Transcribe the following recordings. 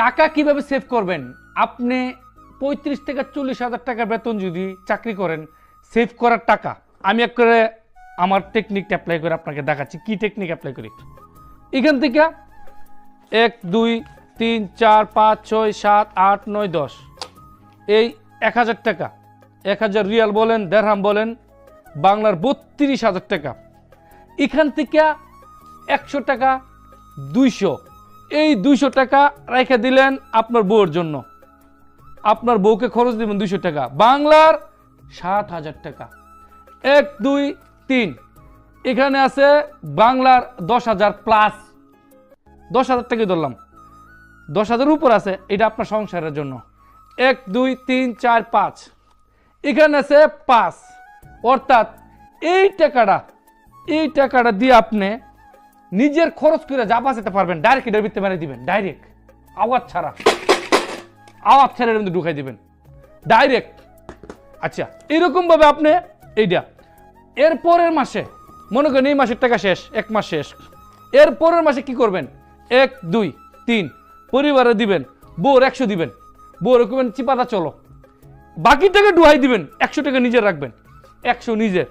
টাকা কিভাবে সেভ করবেন? আপনি 35 থেকে 40,000 টাকা বেতন যদি চাকরি করেন, সেভ করার টাকা আমি এক করে আমার টেকনিক অ্যাপ্লাই করে আপনাকে দেখাচ্ছি কি টেকনিক অ্যাপ্লাই করি। এখান থেকে 1 2 3 4 5 6 7 8 9 10 এই 1000 টাকা, 1000 রিয়াল বলেন, দেরহাম বলেন, বাংলার 32,000 টাকা। এখান থেকে 100 টাকা 200, এই 200 টাকা রেখে দিলেন আপনার বউর জন্য, আপনার বউকে খরচ দিবেন 200 টাকা, বাংলার 7,000 টাকা। 1 2 3 এখানে আছে বাংলার 10,000 প্লাস, 10,000 টাকাই ধরলাম, 10,000 উপর আছে, এটা আপনার সংসারের জন্য। 1 2 3 4 5 এখানে আছে 5, অর্থাৎ এই টাকাটা দিয়ে আপনি নিজের খরচ করে যা বাঁচাতে পারবেন ডাইরেক্ট এটার ভিতরে মেরে দিবেন, ডাইরেক্ট আওয়াজ ছাড়া এর মধ্যে ঢুকাই দিবেন ডাইরেক্ট। আচ্ছা, এরকম ভাবে আপনি এইটা এর পরের মাসে, মনে করেন এই মাসের টাকা শেষ, 1 মাস শেষ, এর পরের মাসে কি করবেন? 1 2 3 পরিবারে দিবেন, বউর 100 দিবেন, বউর কইবেন চিপাদা চলো, বাকি টাকা ডুহাই দিবেন, 100 টাকা নিজের রাখবেন, 100 নিজের।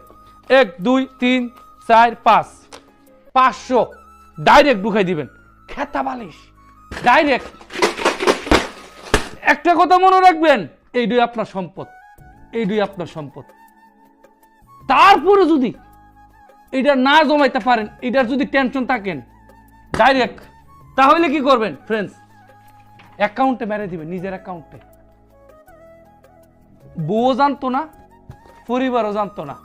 1 2 3 4 5 500 ডাইরেক্ট ঢুকাই দিবেন, খেতা বালিশ ডাইরেক্ট। একটা কথা মনে রাখবেন, এইটাই আপনার সম্পদ, এইটাই আপনার সম্পদ। তারপরে যদি এটা না জমাইতে পারেন, এটার যদি টেনশন থাকেন ডাইরেক্ট, তাহলে কি করবেন ফ্রেন্ডস? অ্যাকাউন্টে মেরে দিবেন, নিজের অ্যাকাউন্টে। বউ জানতো না, পরিবারও জানতো না,